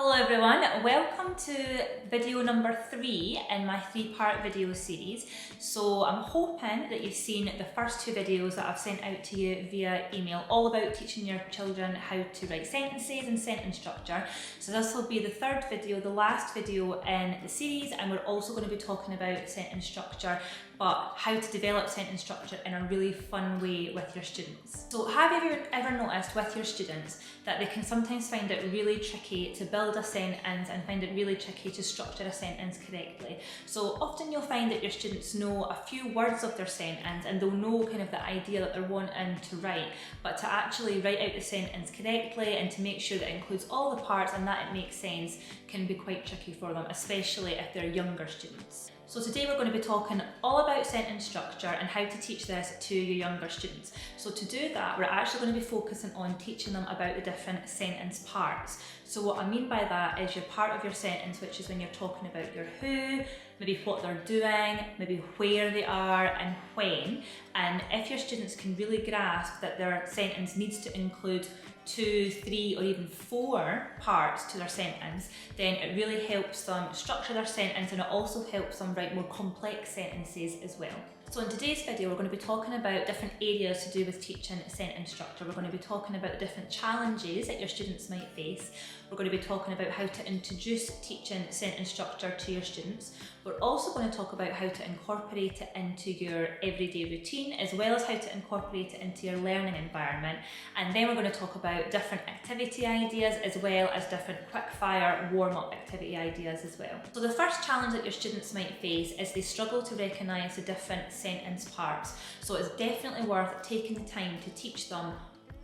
Hello everyone, welcome to video number 3 in my 3-part video series. So I'm hoping that you've seen the first 2 videos that I've sent out to you via email, all about teaching your children how to write sentences and sentence structure. So this will be the 3rd video, the last video in the series, and we're also going to be talking about sentence structure, but how to develop sentence structure in a really fun way with your students. So have you ever noticed with your students that they can sometimes find it really tricky to build a sentence and find it really tricky to structure a sentence correctly? So often you'll find that your students know a few words of their sentence and they'll know kind of the idea that they're wanting to write, but to actually write out the sentence correctly and to make sure that it includes all the parts and that it makes sense can be quite tricky for them, especially if they're younger students. So today we're going to be talking all about sentence structure and how to teach this to your younger students. So to do that, we're actually going to be focusing on teaching them about the different sentence parts. So what I mean by that is your part of your sentence, which is when you're talking about your who, maybe what they're doing, maybe where they are and when. And if your students can really grasp that their sentence needs to include 2, 3 or even 4 parts to their sentence, then it really helps them structure their sentence and it also helps them write more complex sentences as well. So in today's video we're going to be talking about different areas to do with teaching sentence structure. We're going to be talking about the different challenges that your students might face. We're going to be talking about how to introduce teaching sentence structure to your students. We're also going to talk about how to incorporate it into your everyday routine, as well as how to incorporate it into your learning environment. And then we're going to talk about different activity ideas, as well as different quick-fire warm-up activity ideas as well. So the first challenge that your students might face is they struggle to recognise the different sentence parts. So it's definitely worth taking the time to teach them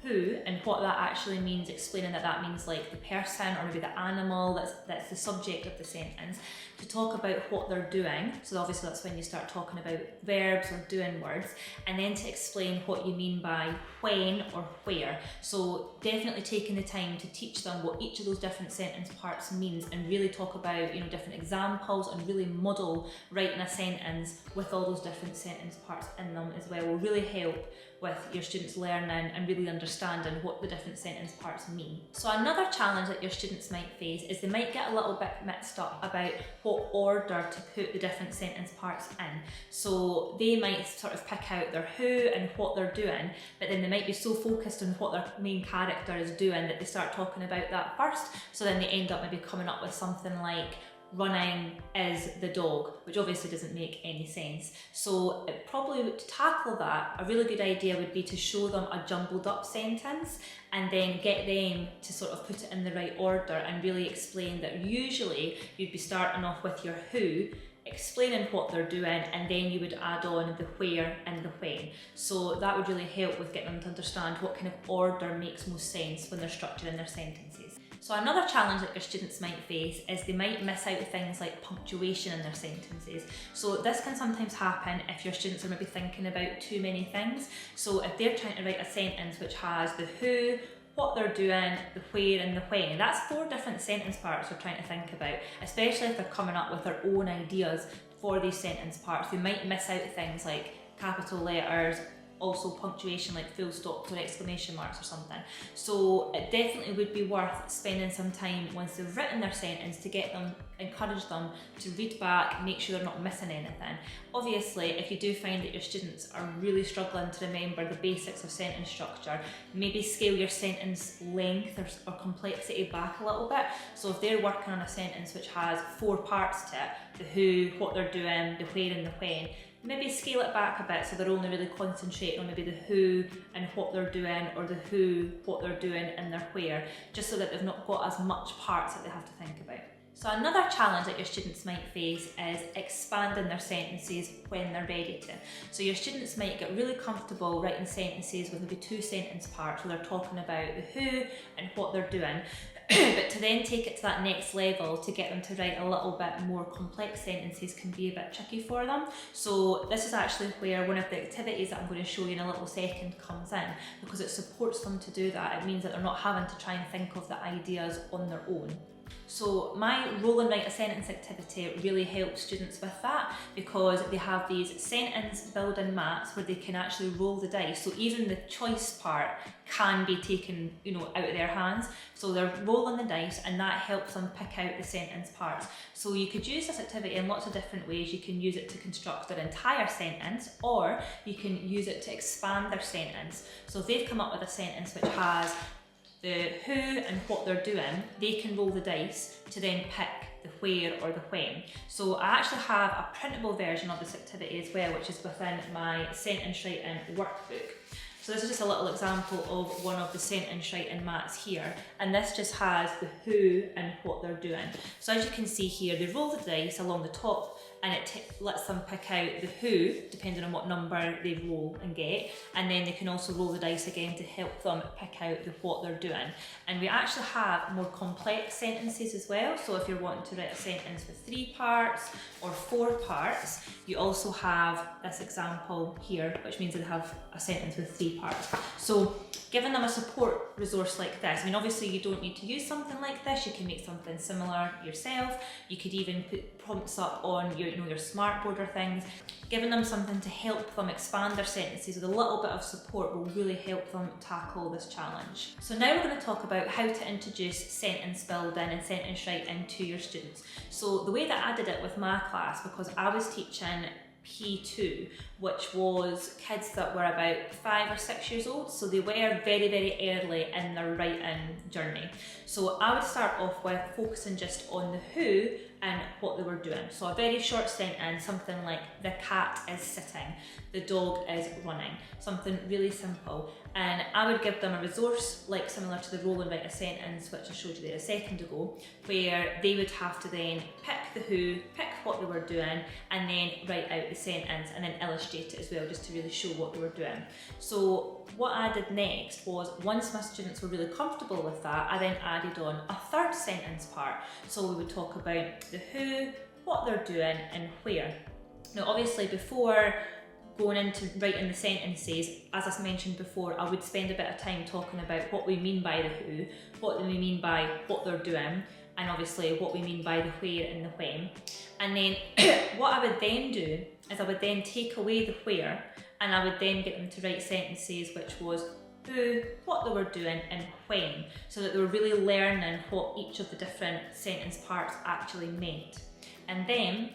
who and what that actually means, explaining that that means like the person or maybe the animal that's the subject of the sentence, to talk about what they're doing. So obviously that's when you start talking about verbs or doing words, and then to explain what you mean by when or where. So definitely taking the time to teach them what each of those different sentence parts means and really talk about, you know, different examples and really model writing a sentence with all those different sentence parts in them as well will really help with your students learning and really understanding what the different sentence parts mean. So another challenge that your students might face is they might get a little bit mixed up about what order to put the different sentence parts in. So they might sort of pick out their who and what they're doing, but then they might be so focused on what their main character is doing that they start talking about that first, so then they end up maybe coming up with something like running is the dog, which obviously doesn't make any sense. So probably to tackle that, a really good idea would be to show them a jumbled up sentence and then get them to sort of put it in the right order and really explain that usually you'd be starting off with your who, explaining what they're doing, and then you would add on the where and the when. So that would really help with getting them to understand what kind of order makes most sense when they're structuring their sentences. So another challenge that your students might face is they might miss out things like punctuation in their sentences. So this can sometimes happen if your students are maybe thinking about too many things. So if they're trying to write a sentence which has the who, what they're doing, the where and the when, that's 4 different sentence parts they're trying to think about, especially if they're coming up with their own ideas for these sentence parts. They might miss out things like capital letters, also punctuation like full stops or exclamation marks or something. So it definitely would be worth spending some time once they've written their sentence to encourage them to read back, make sure they're not missing anything. Obviously, if you do find that your students are really struggling to remember the basics of sentence structure, maybe scale your sentence length or complexity back a little bit. So if they're working on a sentence which has 4 parts to it, the who, what they're doing, the where and the when, maybe scale it back a bit so they're only really concentrating on maybe the who and what they're doing, or the who, what they're doing and their where, just so that they've not got as much parts that they have to think about. So another challenge that your students might face is expanding their sentences when they're ready to. So your students might get really comfortable writing sentences with maybe 2 sentence parts where they're talking about the who and what they're doing. But to then take it to that next level, to get them to write a little bit more complex sentences, can be a bit tricky for them. So this is actually where one of the activities that I'm going to show you in a little second comes in, because it supports them to do that. It means that they're not having to try and think of the ideas on their own. So my roll and write a sentence activity really helps students with that, because they have these sentence building mats where they can actually roll the dice. So even the choice part can be taken, out of their hands. So they're rolling the dice, and that helps them pick out the sentence parts. So you could use this activity in lots of different ways. You can use it to construct their entire sentence, or you can use it to expand their sentence. So if they've come up with a sentence which has the who and what they're doing, they can roll the dice to then pick the where or the when. So I actually have a printable version of this activity as well, which is within my sentence writing workbook. So this is just a little example of one of the sentence writing mats here, and this just has the who and what they're doing. So as you can see here, they roll the dice along the top, and it lets them pick out the who, depending on what number they roll and get, and then they can also roll the dice again to help them pick out the what they're doing. And we actually have more complex sentences as well, so if you're wanting to write a sentence with 3 parts or 4 parts, you also have this example here, which means they have a sentence with 3 parts. So giving them a support resource like this, obviously you don't need to use something like this, you can make something similar yourself. You could even put prompts up on your smartboard or things. Giving them something to help them expand their sentences with a little bit of support will really help them tackle this challenge. So now we're going to talk about how to introduce sentence building and sentence writing to your students. So the way that I did it with my class, because I was teaching P2, which was kids that were about 5 or 6 years old, so they were very, very early in their writing journey. So I would start off with focusing just on the who and what they were doing. So a very short sentence, something like the cat is sitting, the dog is running, something really simple. And I would give them a resource like similar to the roll and write a sentence, which I showed you there a second ago, where they would have to then pick the who, pick what they were doing, and then write out the sentence and then illustrate it as well, just to really show what they were doing. So what I did next was, once my students were really comfortable with that, I then added on a third sentence part. So we would talk about the who, what they're doing, and where. Now obviously before going into writing the sentences, as I mentioned before, I would spend a bit of time talking about what we mean by the who, what we mean by what they're doing, and obviously what we mean by the where and the when. And then what I would then do is I would then take away the where, and I would then get them to write sentences which was who, what they were doing, and when, so that they were really learning what each of the different sentence parts actually meant. And then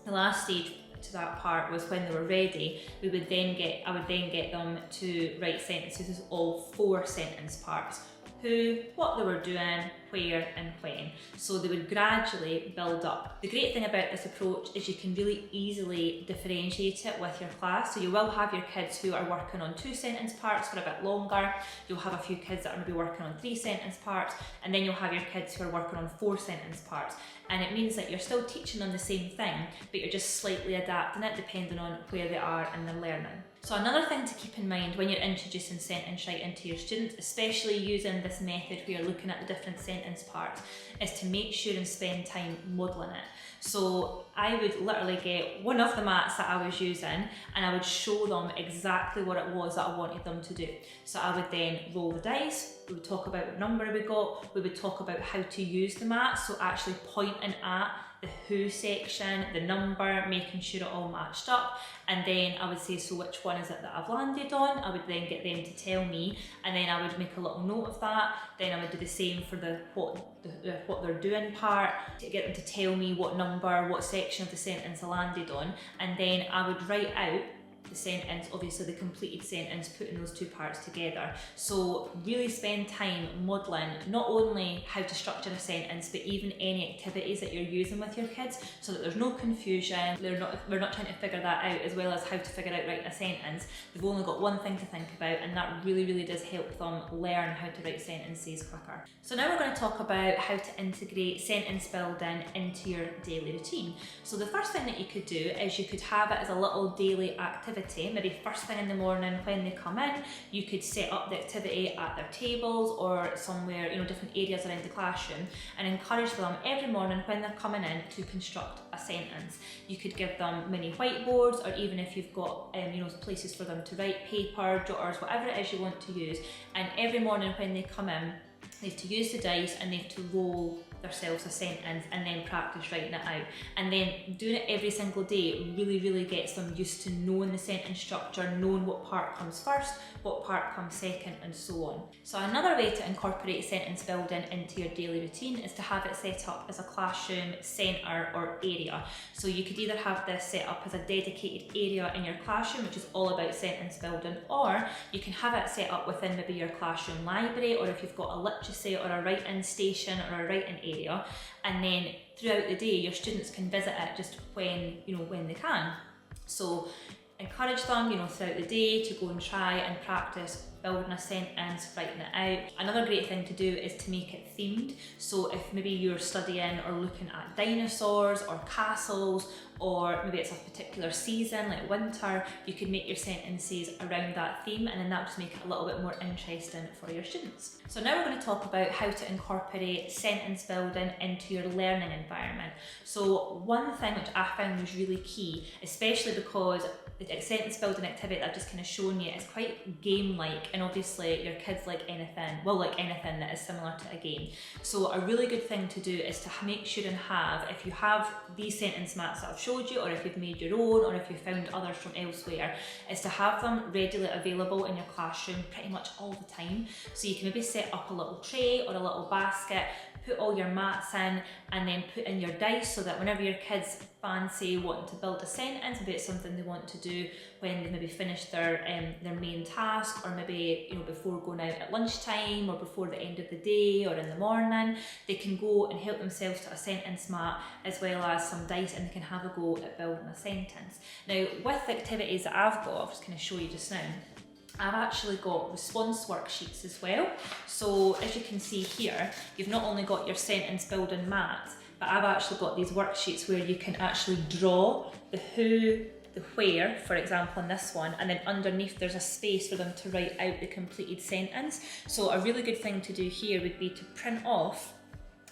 the last stage to that part was when they were ready, I would then get them to write sentences with all 4 sentence parts: who, what they were doing, where, and when. So they would gradually build up. The great thing about this approach is you can really easily differentiate it with your class. So you will have your kids who are working on 2 sentence parts for a bit longer. You'll have a few kids that are maybe working on 3 sentence parts, and then you'll have your kids who are working on 4 sentence parts. And it means that you're still teaching them the same thing, but you're just slightly adapting it depending on where they are in their learning. So another thing to keep in mind when you're introducing sentence writing to your students, especially using this method where you're looking at the different sentence parts, is to make sure and spend time modelling it. So I would literally get one of the mats that I was using, and I would show them exactly what it was that I wanted them to do. So I would then roll the dice, we would talk about what number we got, we would talk about how to use the mat, so actually pointing at the who section, the number, making sure it all matched up, and then I would say, so which one is it that I've landed on? I would then get them to tell me, and then I would make a little note of that. Then I would do the same for the what they're doing part, to get them to tell me what number, what section of the sentence I landed on, and then I would write out the sentence, obviously the completed sentence, putting those 2 parts together. So really spend time modelling not only how to structure a sentence, but even any activities that you're using with your kids, so that there's no confusion. We're not trying to figure that out, as well as how to figure out writing a sentence. They've only got one thing to think about, and that really does help them learn how to write sentences quicker. So now we're going to talk about how to integrate sentence building into your daily routine. So the first thing that you could do is you could have it as a little daily activity. Maybe first thing in the morning when they come in, you could set up the activity at their tables or somewhere, different areas around the classroom, and encourage them every morning when they're coming in to construct a sentence. You could give them mini whiteboards, or even if you've got places for them to write, paper, jotters, whatever it is you want to use, and every morning when they come in, they have to use the dice and they have to roll themselves a sentence and then practice writing it out. And then doing it every single day really gets them used to knowing the sentence structure, knowing what part comes first, what part comes second, and so on. So another way to incorporate sentence building into your daily routine is to have it set up as a classroom centre or area. So you could either have this set up as a dedicated area in your classroom, which is all about sentence building, or you can have it set up within maybe your classroom library, or if you've got a literacy or a write-in station or a writing area, and then throughout the day your students can visit it just when they can. So encourage them throughout the day to go and try and practice building a sentence, writing it out. Another great thing to do is to make it themed. So if maybe you're studying or looking at dinosaurs or castles, or maybe it's a particular season like winter, you could make your sentences around that theme, and then that will just make it a little bit more interesting for your students. So now we're going to talk about how to incorporate sentence building into your learning environment. So one thing which I found was really key, especially because the sentence building activity that I've just kind of shown you is quite game-like, and obviously your kids like anything that is similar to a game. So a really good thing to do is to make sure and have, if you have these sentence mats that I've showed you, or if you've made your own, or if you've found others from elsewhere, is to have them readily available in your classroom pretty much all the time. So you can maybe set up a little tray or a little basket, put all your mats in, and then put in your dice, so that whenever your kids fancy wanting to build a sentence, maybe it's something they want to do when they maybe finish their main task, or maybe before going out at lunchtime, or before the end of the day, or in the morning, they can go and help themselves to a sentence mat as well as some dice, and they can have a go at building a sentence. Now with the activities that I've got, I'll just kind of show you just now, I've actually got response worksheets as well. So as you can see here, you've not only got your sentence building mat, but I've actually got these worksheets where you can actually draw the who, the where, for example in this one, and then underneath there's a space for them to write out the completed sentence. So a really good thing to do here would be to print off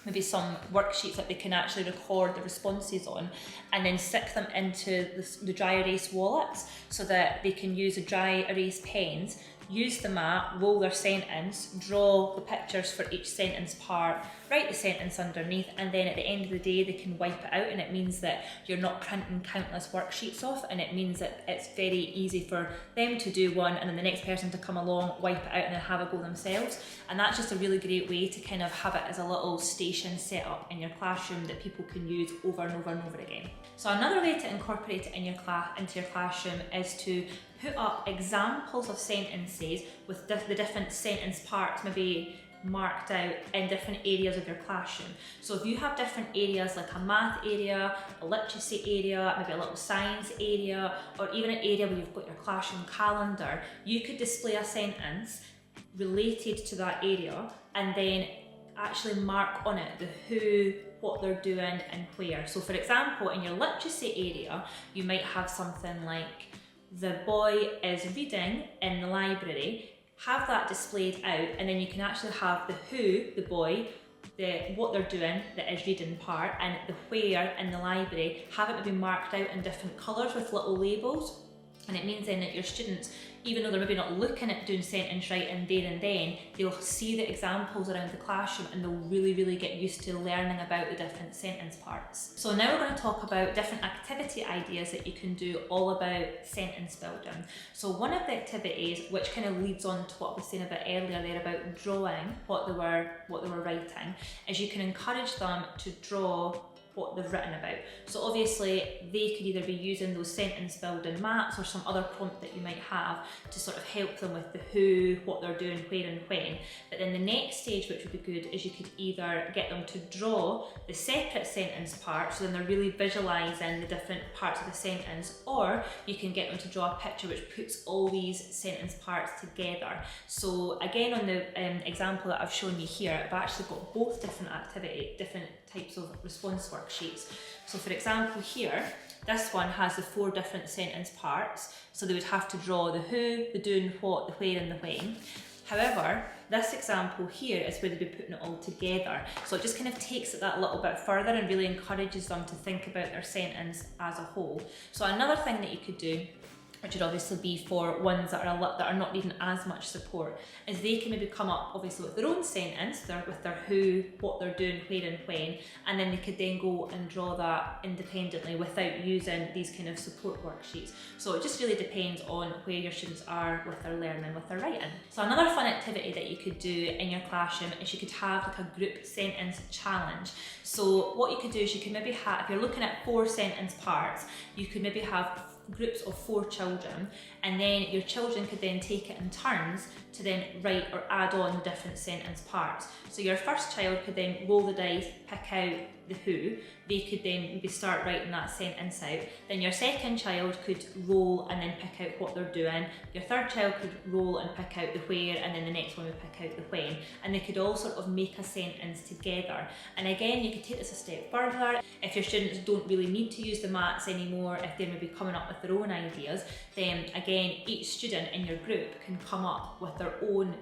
maybe some worksheets that they can actually record the responses on, and then stick them into the dry erase wallets, so that they can use the dry erase pens, use the mat, roll their sentence, draw the pictures for each sentence part, write the sentence underneath, and then at the end of the day they can wipe it out, and it means that you're not printing countless worksheets off, and it means that it's very easy for them to do one and then the next person to come along, wipe it out, and then have a go themselves. And that's just a really great way to kind of have it as a little station set up in your classroom that people can use over and over and over again. So another way to incorporate it in into your classroom is to put up examples of sentences with the different sentence parts maybe marked out in different areas of your classroom. So if you have different areas like a math area, a literacy area, maybe a little science area, or even an area where you've got your classroom calendar, you could display a sentence related to that area and then actually mark on it the who, what they're doing, and where. So for example, in your literacy area, you might have something like, the boy is reading in the library. Have that displayed out, and then you can actually have the who, the boy, the what they're doing, the is reading part, and the where in the library, have it maybe marked out in different colours with little labels. And it means then that your students, even though they're maybe not looking at doing sentence writing there and then, they'll see the examples around the classroom, and they'll really get used to learning about the different sentence parts. So now we're going to talk about different activity ideas that you can do all about sentence building. So one of the activities, which kind of leads on to what I was saying a bit earlier there about drawing what they were writing, is you can encourage them to draw what they've written about. So obviously they could either be using those sentence building mats or some other prompt that you might have to sort of help them with the who, what they're doing, where and when. But then the next stage, which would be good, is you could either get them to draw the separate sentence part, so then they're really visualising the different parts of the sentence, or you can get them to draw a picture which puts all these sentence parts together. So again, on the example that I've shown you here, I've actually got both different types of response worksheets. So for example here, this one has the 4 different sentence parts, so they would have to draw the who, the doing what, the where and the when. However, this example here is where they'd be putting it all together. So it just kind of takes it that little bit further and really encourages them to think about their sentence as a whole. So another thing that you could do which would obviously be for ones that are not needing as much support, is they can maybe come up obviously with their own sentence, with their who, what they're doing, where and when, and then they could then go and draw that independently without using these kind of support worksheets. So it just really depends on where your students are with their learning, with their writing. So another fun activity that you could do in your classroom is you could have like a group sentence challenge. So what you could do is you could maybe have, if you're looking at 4 sentence parts, you could maybe have groups of 4 children, and then your children could then take it in turns to then write or add on different sentence parts. So your first child could then roll the dice, pick out the who, they could then maybe start writing that sentence out. Then your second child could roll and then pick out what they're doing. Your third child could roll and pick out the where, and then the next one would pick out the when. And they could all sort of make a sentence together. And again, you could take this a step further. If your students don't really need to use the maths anymore, if they're maybe coming up with their own ideas, then again, each student in your group can come up with their own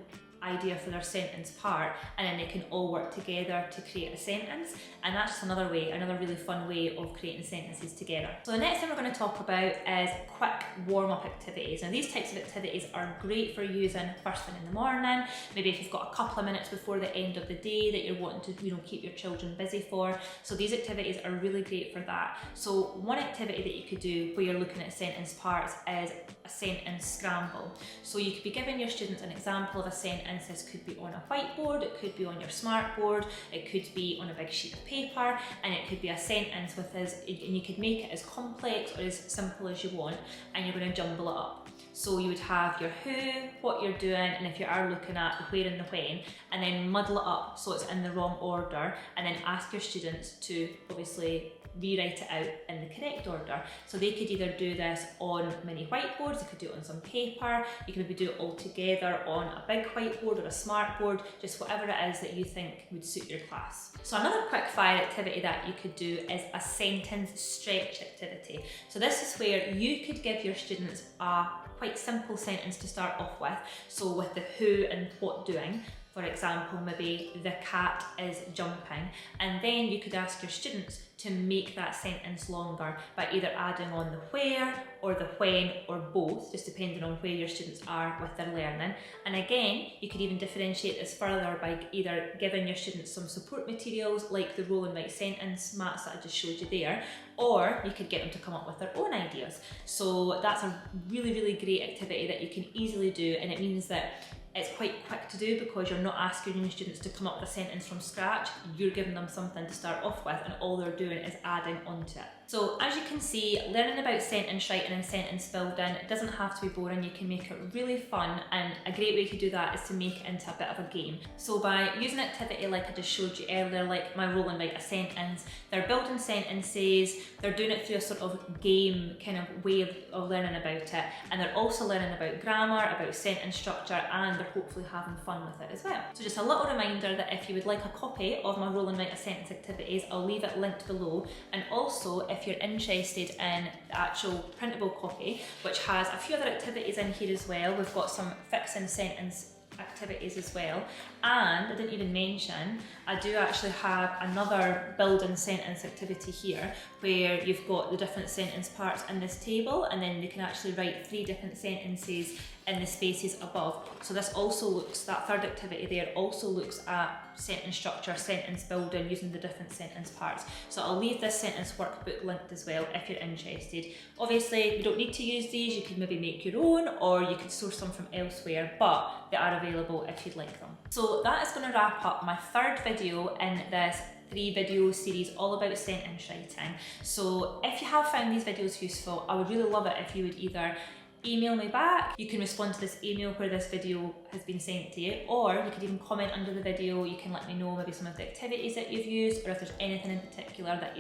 idea for their sentence part, and then they can all work together to create a sentence. And that's just another way, another really fun way of creating sentences together. So the next thing we're going to talk about is quick warm-up activities. Now these types of activities are great for using first thing in the morning, maybe if you've got a couple of minutes before the end of the day that you're wanting to keep your children busy for. So these activities are really great for that. So one activity that you could do where you're looking at sentence parts is a sentence scramble. So you could be giving your students an example of a sentence. This could be on a whiteboard, it could be on your smart board, it could be on a big sheet of paper, and it could be a sentence with this, and you could make it as complex or as simple as you want, and you're going to jumble it up. So you would have your who, what you're doing, and if you are looking at the where and the when, and then muddle it up so it's in the wrong order, and then ask your students to obviously rewrite it out in the correct order. So they could either do this on mini whiteboards, they could do it on some paper, you can maybe do it all together on a big whiteboard or a smart board, just whatever it is that you think would suit your class. So another quick fire activity that you could do is a sentence stretch activity. So this is where you could give your students a quite simple sentence to start off with, so with the who and what doing. For example, maybe the cat is jumping, and then you could ask your students to make that sentence longer by either adding on the where or the when or both, just depending on where your students are with their learning. And again, you could even differentiate this further by either giving your students some support materials like the roll and write sentence mats that I just showed you there, or you could get them to come up with their own ideas. So that's a really, really great activity that you can easily do, and it means that it's quite quick to do because you're not asking your students to come up with a sentence from scratch, you're giving them something to start off with, and all they're doing is adding onto it. So as you can see, learning about sentence writing and sentence building, it doesn't have to be boring, you can make it really fun, and a great way to do that is to make it into a bit of a game. So by using an activity like I just showed you earlier, like my roll and write a sentence, they're building sentences, they're doing it through a sort of game kind of way of learning about it, and they're also learning about grammar, about sentence structure, and they're hopefully having fun with it as well. So just a little reminder that if you would like a copy of my roll and write a sentence activities, I'll leave it linked below, and also if you're interested in the actual printable copy, which has a few other activities in here as well, we've got some fixing sentence activities as well, and I didn't even mention, I do actually have another building sentence activity here where you've got the different sentence parts in this table, and then you can actually write 3 different sentences in the spaces above. So this also looks, that third activity there also looks at sentence structure, sentence building using the different sentence parts. So I'll leave this sentence workbook linked as well if you're interested. Obviously you don't need to use these, you can maybe make your own or you could source some from elsewhere, but they are available if you'd like them. So that is going to wrap up my third video in this 3-video series all about sentence writing. So if you have found these videos useful, I would really love it if you would either email me back, you can respond to this email where this video has been sent to you, or you could even comment under the video, you can let me know maybe some of the activities that you've used, or if there's anything in particular that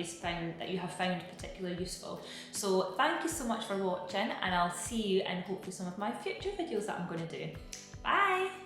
you have found particularly useful. So thank you so much for watching, and I'll see you in hopefully some of my future videos that I'm going to do. Bye!